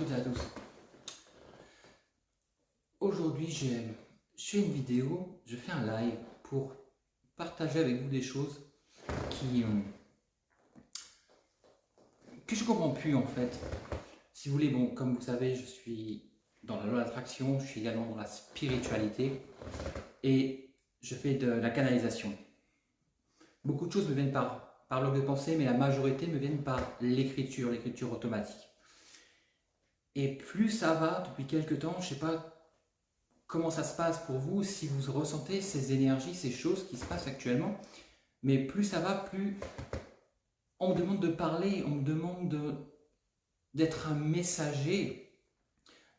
toutes et à tous. Aujourd'hui, je fais une vidéo, je fais un live pour partager avec vous des choses qui, que je comprends plus en fait. Si vous voulez, bon, comme vous savez, je suis dans la loi d'attraction, je suis également dans la spiritualité et je fais de la canalisation. Beaucoup de choses me viennent par l'ordre de pensée, mais la majorité me viennent par l'écriture automatique. Et plus ça va depuis quelques temps, je ne sais pas comment ça se passe pour vous, si vous ressentez ces énergies, ces choses qui se passent actuellement, mais plus ça va, plus on me demande de parler, on me demande d'être un messager,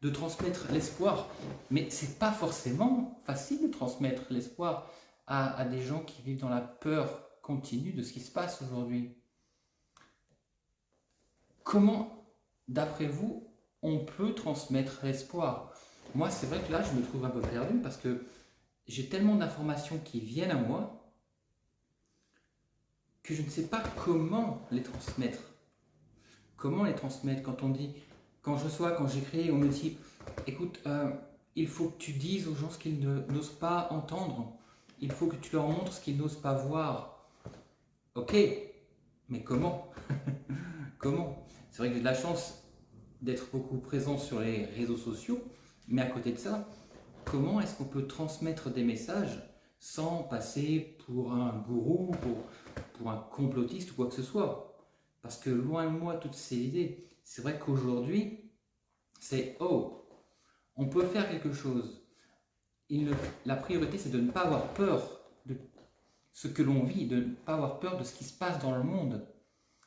de transmettre l'espoir. Mais c'est pas forcément facile de transmettre l'espoir à des gens qui vivent dans la peur continue de ce qui se passe aujourd'hui. Comment, d'après vous, on peut transmettre l'espoir? Moi, c'est vrai que là, je me trouve un peu perdu parce que j'ai tellement d'informations qui viennent à moi que je ne sais pas comment les transmettre. Comment les transmettre quand on dit, quand je reçois, quand j'écris, on me dit, écoute, il faut que tu dises aux gens ce qu'ils n'osent pas entendre. Il faut que tu leur montres ce qu'ils n'osent pas voir. Ok, mais comment? Comment? C'est vrai que j'ai de la chance d'être beaucoup présent sur les réseaux sociaux, mais à côté de ça, comment est-ce qu'on peut transmettre des messages sans passer pour un gourou, pour un complotiste ou quoi que ce soit? Parce que loin de moi toutes ces idées. C'est vrai qu'aujourd'hui, c'est oh, on peut faire quelque chose. La priorité, c'est de ne pas avoir peur de ce que l'on vit, de ne pas avoir peur de ce qui se passe dans le monde,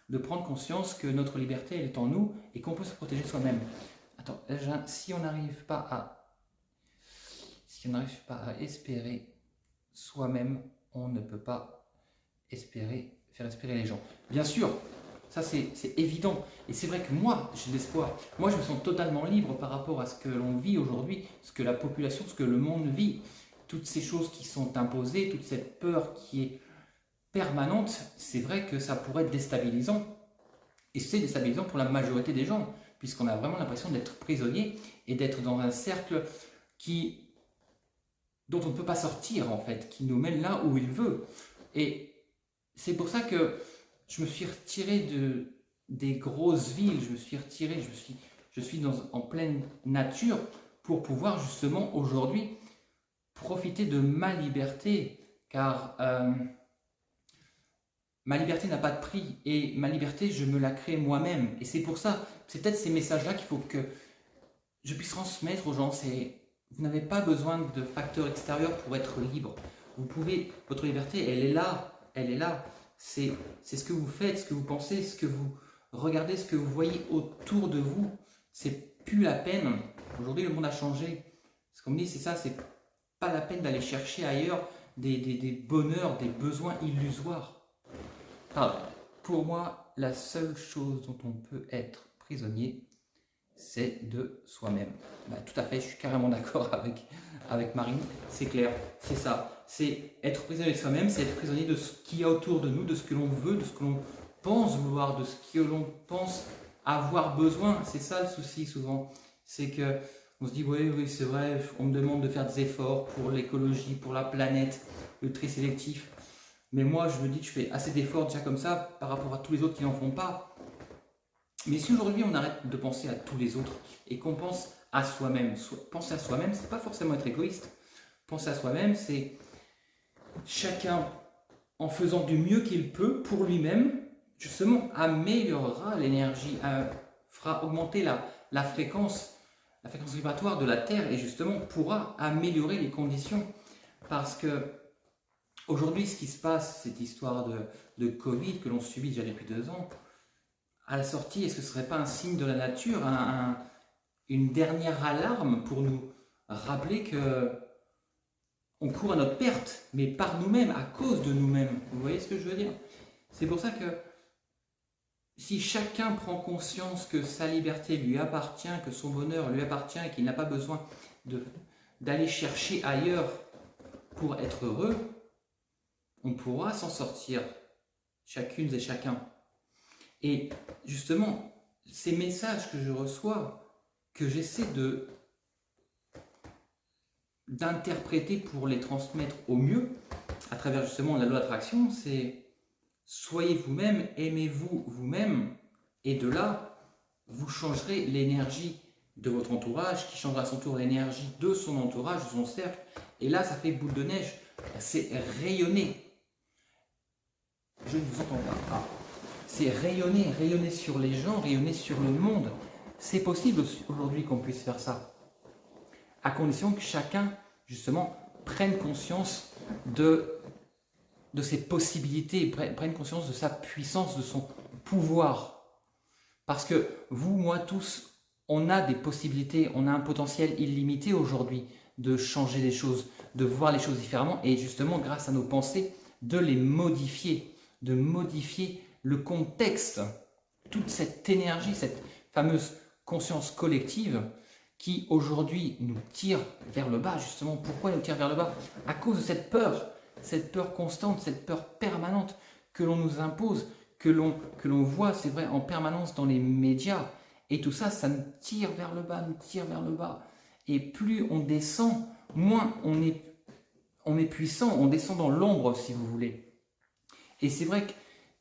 de prendre conscience que notre liberté, elle est en nous et qu'on peut se protéger soi-même. Attends, si on n'arrive pas à espérer soi-même, on ne peut pas faire espérer les gens. Bien sûr, ça c'est évident. Et c'est vrai que moi, j'ai de l'espoir. Moi, je me sens totalement libre par rapport à ce que l'on vit aujourd'hui, ce que la population, ce que le monde vit. Toutes ces choses qui sont imposées, toute cette peur qui est permanente, c'est vrai que ça pourrait être déstabilisant. Et c'est déstabilisant pour la majorité des gens, puisqu'on a vraiment l'impression d'être prisonnier et d'être dans un cercle dont on ne peut pas sortir en fait, qui nous mène là où il veut. Et c'est pour ça que je me suis retiré des grosses villes, je suis en pleine nature pour pouvoir justement aujourd'hui profiter de ma liberté, car ma liberté n'a pas de prix et ma liberté, je me la crée moi-même. Et c'est pour ça, c'est peut-être ces messages-là qu'il faut que je puisse transmettre aux gens. Vous n'avez pas besoin de facteurs extérieurs pour être libre. Vous pouvez, votre liberté, elle est là, elle est là. C'est ce que vous faites, ce que vous pensez, ce que vous regardez, ce que vous voyez autour de vous. C'est plus la peine. Aujourd'hui, le monde a changé. Ce qu'on me dit, c'est ça, c'est pas la peine d'aller chercher ailleurs des bonheurs, des besoins illusoires. Pardon. Pour moi, la seule chose dont on peut être prisonnier, c'est de soi-même. Bah, tout à fait, je suis carrément d'accord avec Marine, c'est clair, c'est ça. C'est être prisonnier de soi-même, c'est être prisonnier de ce qu'il y a autour de nous, de ce que l'on veut, de ce que l'on pense vouloir, de ce que l'on pense avoir besoin. C'est ça le souci souvent, c'est que on se dit oui, c'est vrai, on me demande de faire des efforts pour l'écologie, pour la planète, le tri sélectif. Mais moi, je me dis que je fais assez d'efforts déjà comme ça par rapport à tous les autres qui n'en font pas. Mais si aujourd'hui on arrête de penser à tous les autres et qu'on pense à soi-même, penser à soi-même, c'est pas forcément être égoïste. Penser à soi-même, c'est chacun en faisant du mieux qu'il peut pour lui-même, justement améliorera l'énergie, fera augmenter la fréquence vibratoire de la Terre et justement pourra améliorer les conditions. Parce que aujourd'hui, ce qui se passe, cette histoire de Covid que l'on subit déjà depuis 2 ans, à la sortie, est-ce que ce ne serait pas un signe de la nature, une dernière alarme pour nous rappeler que on court à notre perte, mais par nous-mêmes, à cause de nous-mêmes? Vous voyez ce que je veux dire? C'est pour ça que si chacun prend conscience que sa liberté lui appartient, que son bonheur lui appartient et qu'il n'a pas besoin d'aller chercher ailleurs pour être heureux, on pourra s'en sortir, chacune et chacun. Et justement, ces messages que je reçois, que j'essaie d'interpréter pour les transmettre au mieux, à travers justement la loi d'attraction, c'est soyez vous-même, aimez-vous vous-même, et de là, vous changerez l'énergie de votre entourage, qui changera à son tour l'énergie de son entourage, de son cercle, et là, ça fait boule de neige, c'est rayonner. Je ne vous entends pas. Ah. C'est rayonner, rayonner sur les gens, rayonner sur le monde. C'est possible aujourd'hui qu'on puisse faire ça, à condition que chacun, justement, prenne conscience de ses possibilités, prenne conscience de sa puissance, de son pouvoir. Parce que vous, moi, tous, on a des possibilités, on a un potentiel illimité aujourd'hui de changer les choses, de voir les choses différemment et justement, grâce à nos pensées, de les modifier, de modifier le contexte, toute cette énergie, cette fameuse conscience collective qui aujourd'hui nous tire vers le bas. Justement, pourquoi nous tire vers le bas? À cause de cette peur constante, cette peur permanente que l'on nous impose, que l'on voit, c'est vrai, en permanence dans les médias. Et tout ça, ça nous tire vers le bas, nous tire vers le bas. Et plus on descend, moins on est puissant, on descend dans l'ombre, si vous voulez. Et c'est vrai que,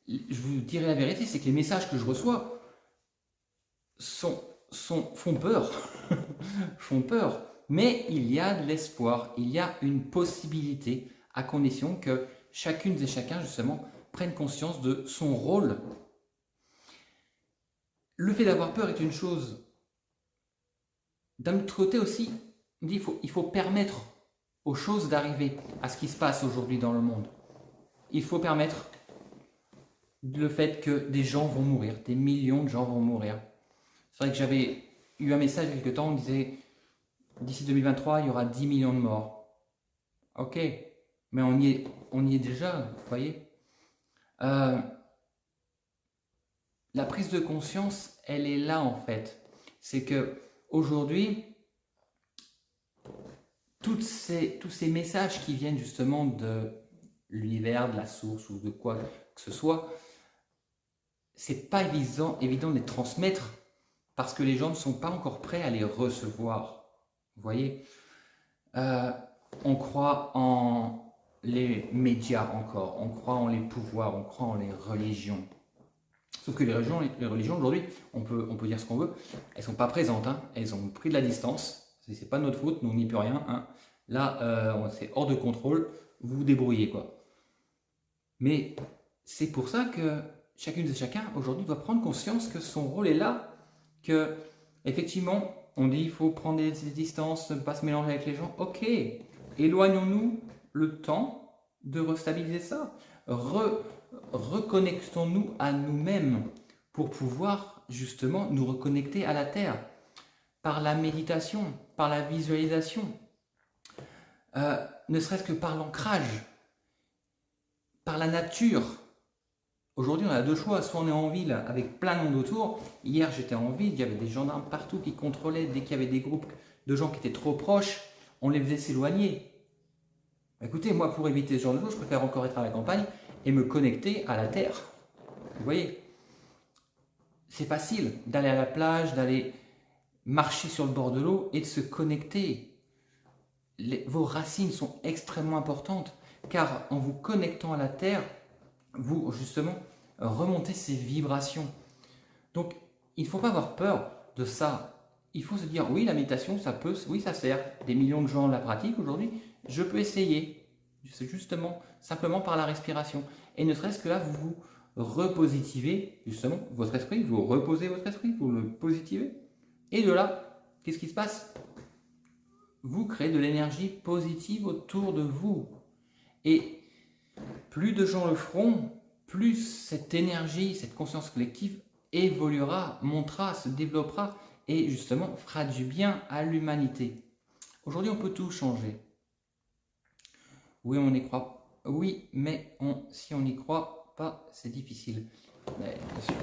je vous dirai la vérité, c'est que les messages que je reçois font peur. font peur. Mais il y a de l'espoir, il y a une possibilité, à condition que chacune et chacun, justement, prenne conscience de son rôle. Le fait d'avoir peur est une chose. D'un autre côté aussi, il faut permettre aux choses d'arriver, à ce qui se passe aujourd'hui dans le monde. Il faut permettre le fait que des gens vont mourir, des millions de gens vont mourir. C'est vrai que j'avais eu un message il y a quelque temps, on disait d'ici 2023, il y aura 10 millions de morts. Ok, mais on y est déjà, vous voyez. La prise de conscience, elle est là en fait. C'est que aujourd'hui, tous ces messages qui viennent justement de l'univers, de la source ou de quoi que ce soit, c'est pas évident de les transmettre parce que les gens ne sont pas encore prêts à les recevoir. Vous voyez, on croit en les médias encore, on croit en les pouvoirs, on croit en les religions. Sauf que les religions aujourd'hui, on peut dire ce qu'on veut, elles ne sont pas présentes, hein. Elles ont pris de la distance, c'est pas notre faute, nous on n'y peut rien. Hein. Là, c'est hors de contrôle, vous vous débrouillez quoi. Mais c'est pour ça que chacune et chacun aujourd'hui doit prendre conscience que son rôle est là, que effectivement, on dit il faut prendre des distances, ne pas se mélanger avec les gens. Ok, éloignons-nous le temps de restabiliser ça. Reconnectons-nous à nous-mêmes pour pouvoir justement nous reconnecter à la Terre par la méditation, par la visualisation, ne serait-ce que par l'ancrage, par la nature. Aujourd'hui, on a deux choix, soit on est en ville avec plein de monde autour. Hier, j'étais en ville, il y avait des gendarmes partout qui contrôlaient, dès qu'il y avait des groupes de gens qui étaient trop proches, on les faisait s'éloigner. Écoutez, moi, pour éviter ce genre de choses, je préfère encore être à la campagne et me connecter à la terre. Vous voyez, c'est facile d'aller à la plage, d'aller marcher sur le bord de l'eau et de se connecter. Vos racines sont extrêmement importantes car en vous connectant à la terre, vous justement remontez ces vibrations. Donc, il ne faut pas avoir peur de ça. Il faut se dire, oui, la méditation, oui, ça sert. Des millions de gens la pratiquent aujourd'hui. Je peux essayer. C'est justement, simplement par la respiration. Et ne serait-ce que là, vous repositivez, justement, votre esprit. Vous reposez votre esprit, vous le positivez. Et de là, qu'est-ce qui se passe? Vous créez de l'énergie positive autour de vous. Et plus de gens le feront, plus cette énergie, cette conscience collective évoluera, montera, se développera et justement fera du bien à l'humanité. Aujourd'hui, on peut tout changer. Oui, on y croit. Oui, mais si on n'y croit pas, c'est difficile. Mais, bien sûr.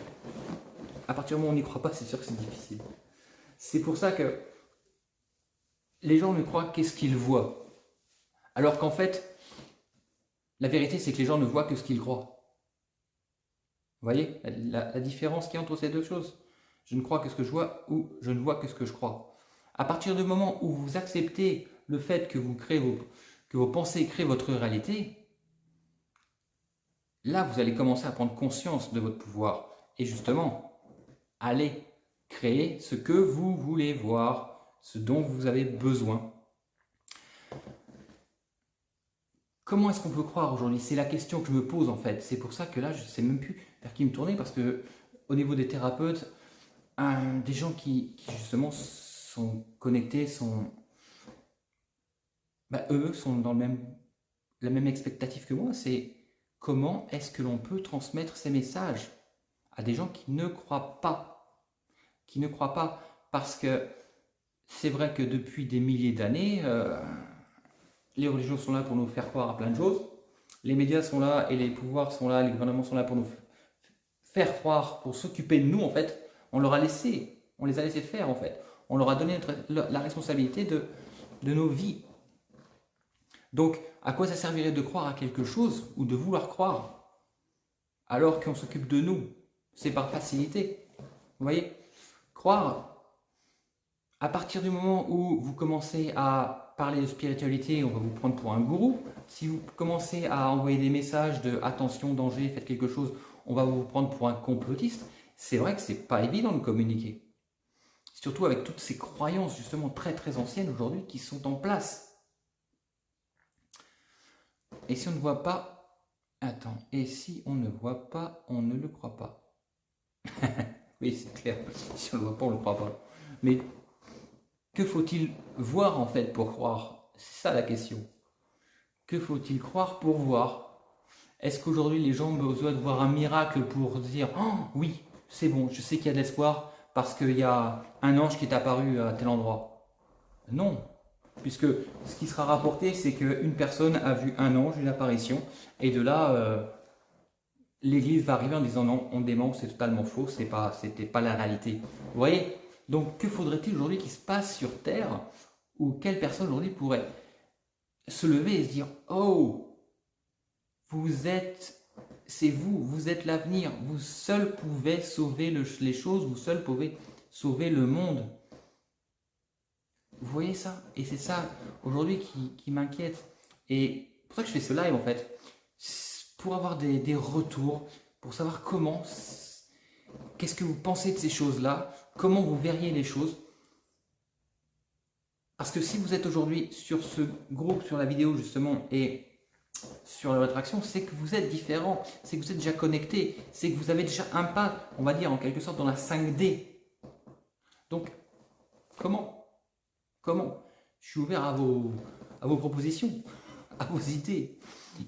À partir du moment où on n'y croit pas, c'est sûr que c'est difficile. C'est pour ça que les gens ne croient qu'est-ce qu'ils voient. Alors qu'en fait, la vérité, c'est que les gens ne voient que ce qu'ils croient. Vous voyez la différence qu'il y a entre ces deux choses? Je ne crois que ce que je vois ou je ne vois que ce que je crois. À partir du moment où vous acceptez le fait que que vos pensées créent votre réalité, là, vous allez commencer à prendre conscience de votre pouvoir. Et justement, allez créer ce que vous voulez voir, ce dont vous avez besoin. Comment est-ce qu'on peut croire aujourd'hui? C'est la question que je me pose en fait. C'est pour ça que là, je ne sais même plus vers qui me tourner parce que au niveau des thérapeutes, des gens qui justement sont connectés, eux sont dans la même expectative que moi. C'est comment est-ce que l'on peut transmettre ces messages à des gens qui ne croient pas, parce que c'est vrai que depuis des milliers d'années, les religions sont là pour nous faire croire à plein de choses. Les médias sont là et les pouvoirs sont là, les gouvernements sont là pour nous faire croire, pour s'occuper de nous en fait. On les a laissés faire en fait. On leur a donné la responsabilité de nos vies. Donc, à quoi ça servirait de croire à quelque chose ou de vouloir croire alors qu'on s'occupe de nous? C'est par facilité. Vous voyez? Croire, à partir du moment où vous commencez à parler de spiritualité, on va vous prendre pour un gourou. Si vous commencez à envoyer des messages de attention, danger, faites quelque chose, on va vous prendre pour un complotiste. C'est vrai que c'est pas évident de communiquer. Surtout avec toutes ces croyances justement très très anciennes aujourd'hui qui sont en place. Et si on ne voit pas, attends, et si on ne voit pas, on ne le croit pas. Oui, c'est clair. Si on ne le voit pas, on ne le croit pas. Mais que faut-il voir en fait pour croire? C'est ça la question. Que faut-il croire pour voir? Est-ce qu'aujourd'hui les gens ont besoin de voir un miracle pour dire oh, oui, c'est bon, je sais qu'il y a de l'espoir parce qu'il y a un ange qui est apparu à tel endroit? Non, puisque ce qui sera rapporté, c'est qu'une personne a vu un ange, une apparition, et de là, l'Église va arriver en disant non, on dément, c'est totalement faux, c'était pas la réalité. Vous voyez? Donc que faudrait-il aujourd'hui qu'il se passe sur Terre ou quelle personne aujourd'hui pourrait se lever et se dire oh, c'est vous, vous êtes l'avenir, vous seul pouvez sauver les choses, vous seul pouvez sauver le monde. Vous voyez ça? Et c'est ça aujourd'hui qui m'inquiète. Et c'est pour ça que je fais ce live en fait. Pour avoir des retours, pour savoir qu'est-ce que vous pensez de ces choses-là, comment vous verriez les choses. Parce que si vous êtes aujourd'hui sur ce groupe, sur la vidéo justement, et sur la rétraction, c'est que vous êtes différent, c'est que vous êtes déjà connecté, c'est que vous avez déjà un pas, on va dire en quelque sorte, dans la 5D. Donc, comment Je suis ouvert à vos propositions, à vos idées.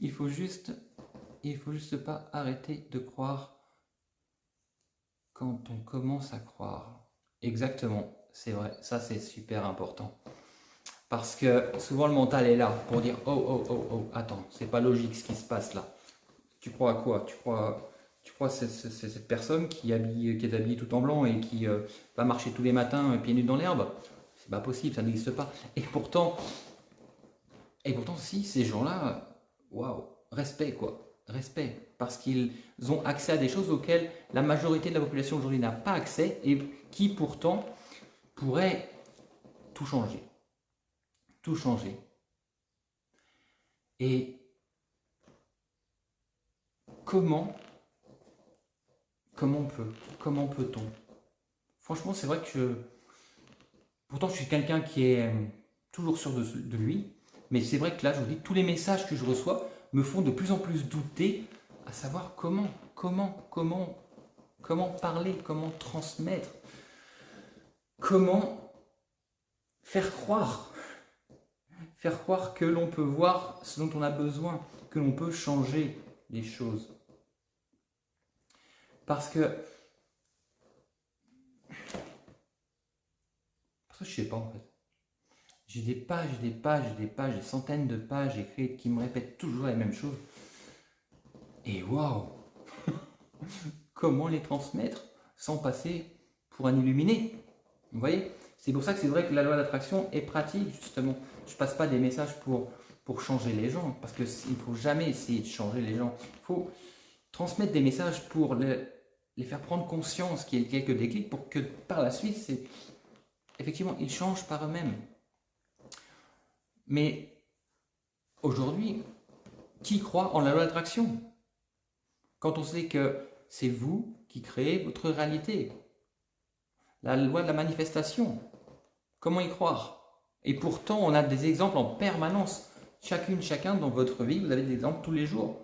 Il faut juste pas arrêter de croire quand on commence à croire. Exactement, c'est vrai, ça c'est super important. Parce que souvent le mental est là pour dire oh, attends, c'est pas logique ce qui se passe là. Tu crois à quoi? Tu crois cette personne qui est habillée tout en blanc et qui va marcher tous les matins pieds nus dans l'herbe? C'est pas possible, ça n'existe pas. Et pourtant, si ces gens-là, waouh, respect quoi. Respect, parce qu'ils ont accès à des choses auxquelles la majorité de la population aujourd'hui n'a pas accès et qui pourtant pourraient tout changer. Tout changer. Et comment peut-on? Franchement, c'est vrai que pourtant je suis quelqu'un qui est toujours sûr de lui, mais c'est vrai que là, je vous dis, tous les messages que je reçois me font de plus en plus douter à savoir comment parler, comment transmettre, comment faire croire que l'on peut voir ce dont on a besoin, que l'on peut changer les choses. Parce que je sais pas en fait. J'ai des pages, des centaines de pages écrites qui me répètent toujours la même chose. Et waouh Comment les transmettre sans passer pour un illuminé? Vous voyez? C'est pour ça que c'est vrai que la loi d'attraction est pratique, justement. Je ne passe pas des messages pour changer les gens, parce qu'il ne faut jamais essayer de changer les gens. Il faut transmettre des messages pour les faire prendre conscience qu'il y ait quelques déclics pour que par la suite, effectivement, ils changent par eux-mêmes. Mais aujourd'hui, qui croit en la loi d'attraction? Quand on sait que c'est vous qui créez votre réalité, la loi de la manifestation, comment y croire? Et pourtant, on a des exemples en permanence. Chacun dans votre vie, vous avez des exemples tous les jours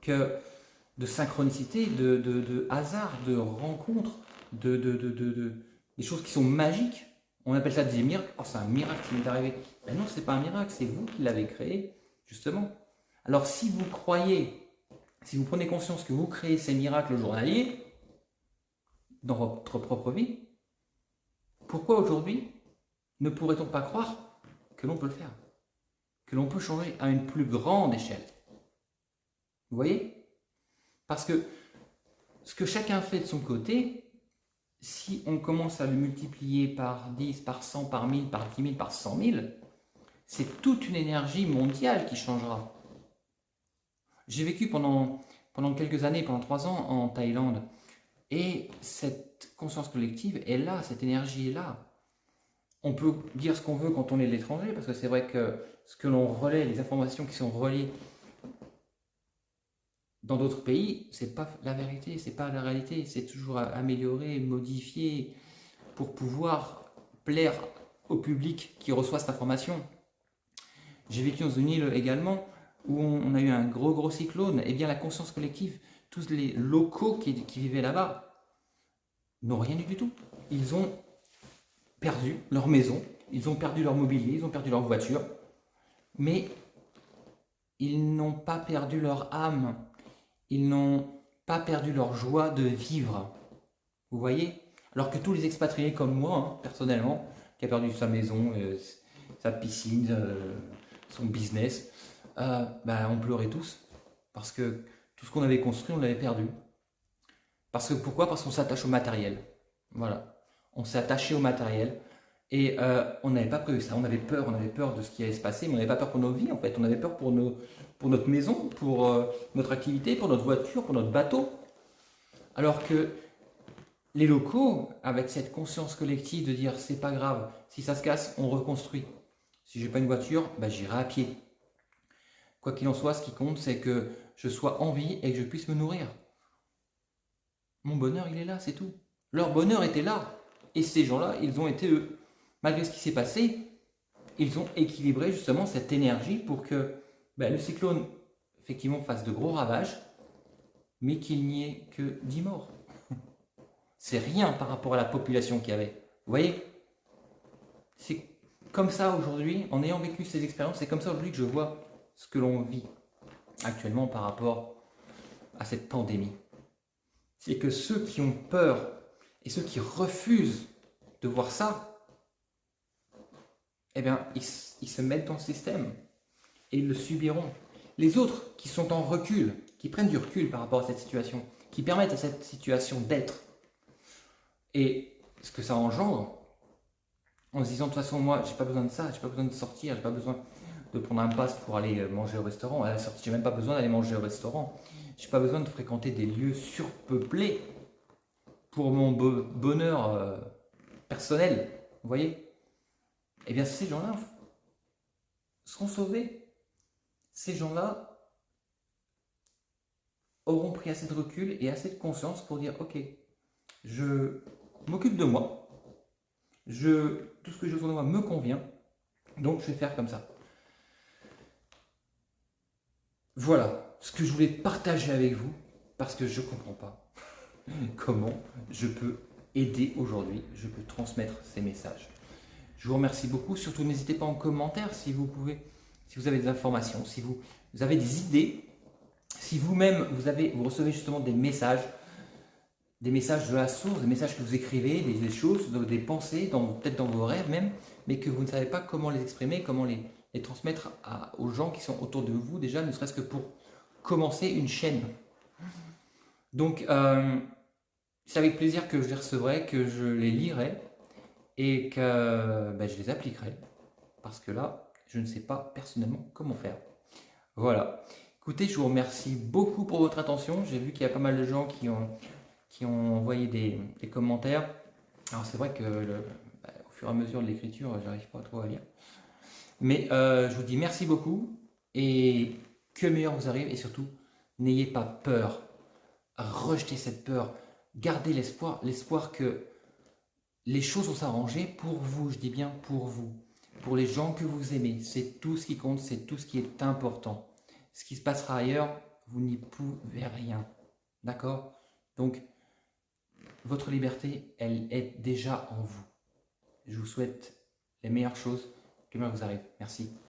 de synchronicité, de hasard, de rencontres, des choses qui sont magiques. On appelle ça des miracles. Oh, c'est un miracle qui m'est arrivé. Ben non, c'est pas un miracle, c'est vous qui l'avez créé, justement. Alors si vous croyez, si vous prenez conscience que vous créez ces miracles journaliers dans votre propre vie, pourquoi aujourd'hui ne pourrait-on pas croire que l'on peut le faire? Que l'on peut changer à une plus grande échelle? Vous voyez? Parce que ce que chacun fait de son côté, si on commence à le multiplier par 10, par 100, par 1000, par 10 000, par 100 000, c'est toute une énergie mondiale qui changera. J'ai vécu pendant quelques années, pendant 3 ans en Thaïlande, et cette conscience collective est là, cette énergie est là. On peut dire ce qu'on veut quand on est de l'étranger, parce que c'est vrai que ce que l'on relaie, les informations qui sont reliées dans d'autres pays, c'est pas la vérité, c'est pas la réalité, c'est toujours amélioré, modifié pour pouvoir plaire au public qui reçoit cette information. J'ai vécu dans une île également où on a eu un gros cyclone, et bien la conscience collective, tous les locaux qui vivaient là-bas n'ont rien eu du tout. Ils ont perdu leur maison, ils ont perdu leur mobilier, ils ont perdu leur voiture, mais ils n'ont pas perdu leur âme, ils n'ont pas perdu leur joie de vivre. Vous voyez? Alors que tous les expatriés comme moi, hein, personnellement, qui a perdu sa maison, sa piscine, son business, on pleurait tous. Parce que tout ce qu'on avait construit, on l'avait perdu. Pourquoi? Parce qu'on s'attache au matériel. Voilà. On s'est attaché au matériel. Et on n'avait pas prévu ça. On avait peur de ce qui allait se passer, mais on n'avait pas peur pour nos vies en fait. On avait peur pour notre maison, pour notre activité, pour notre voiture, pour notre bateau. Alors que les locaux, avec cette conscience collective de dire c'est pas grave, si ça se casse, on reconstruit. Si j'ai pas une voiture, j'irai à pied. Quoi qu'il en soit, ce qui compte, c'est que je sois en vie et que je puisse me nourrir. Mon bonheur, il est là, c'est tout. Leur bonheur était là. Et ces gens-là, ils ont été, eux, malgré ce qui s'est passé, ils ont équilibré justement cette énergie pour que le cyclone, effectivement, fasse de gros ravages, mais qu'il n'y ait que 10 morts. C'est rien par rapport à la population qu'il y avait. Vous voyez? C'est comme ça aujourd'hui, en ayant vécu ces expériences, c'est comme ça aujourd'hui que je vois ce que l'on vit actuellement par rapport à cette pandémie. C'est que ceux qui ont peur et ceux qui refusent de voir ça, ils se mettent dans le système et ils le subiront. Les autres qui sont en recul, qui prennent du recul par rapport à cette situation, qui permettent à cette situation d'être, et ce que ça engendre, en se disant de toute façon moi j'ai pas besoin de ça, j'ai pas besoin de sortir, j'ai pas besoin de prendre un pass pour aller manger au restaurant, à la sortie j'ai même pas besoin d'aller manger au restaurant, j'ai pas besoin de fréquenter des lieux surpeuplés pour mon bonheur personnel, vous voyez? Eh bien ces gens-là seront sauvés. Ces gens-là auront pris assez de recul et assez de conscience pour dire ok, je m'occupe de moi, tout ce que j'ai autour de moi me convient, donc je vais faire comme ça. Voilà ce que je voulais partager avec vous, parce que je ne comprends pas comment je peux aider aujourd'hui, je peux transmettre ces messages. Je vous remercie beaucoup, surtout n'hésitez pas en commentaire si vous pouvez, si vous avez des informations, si vous avez des idées, si vous-même vous recevez justement des messages de la source, des messages que vous écrivez, des choses, des pensées, peut-être dans vos rêves même, mais que vous ne savez pas comment les exprimer, comment les transmettre aux gens qui sont autour de vous, déjà, ne serait-ce que pour commencer une chaîne. Donc, c'est avec plaisir que je les recevrai, que je les lirai et que je les appliquerai. Parce que là, je ne sais pas personnellement comment faire. Voilà. Écoutez, je vous remercie beaucoup pour votre attention. J'ai vu qu'il y a pas mal de gens qui qui ont envoyé des commentaires. Alors c'est vrai que au fur et à mesure de l'écriture, j'arrive pas trop à lire. Mais je vous dis merci beaucoup et que le meilleur vous arrive et surtout, n'ayez pas peur. Rejetez cette peur. Gardez l'espoir que les choses vont s'arranger pour vous, je dis bien pour vous, pour les gens que vous aimez. C'est tout ce qui compte, c'est tout ce qui est important. Ce qui se passera ailleurs, vous n'y pouvez rien. D'accord? Donc, votre liberté, elle est déjà en vous. Je vous souhaite les meilleures choses. Que le meilleur vous arrive. Merci.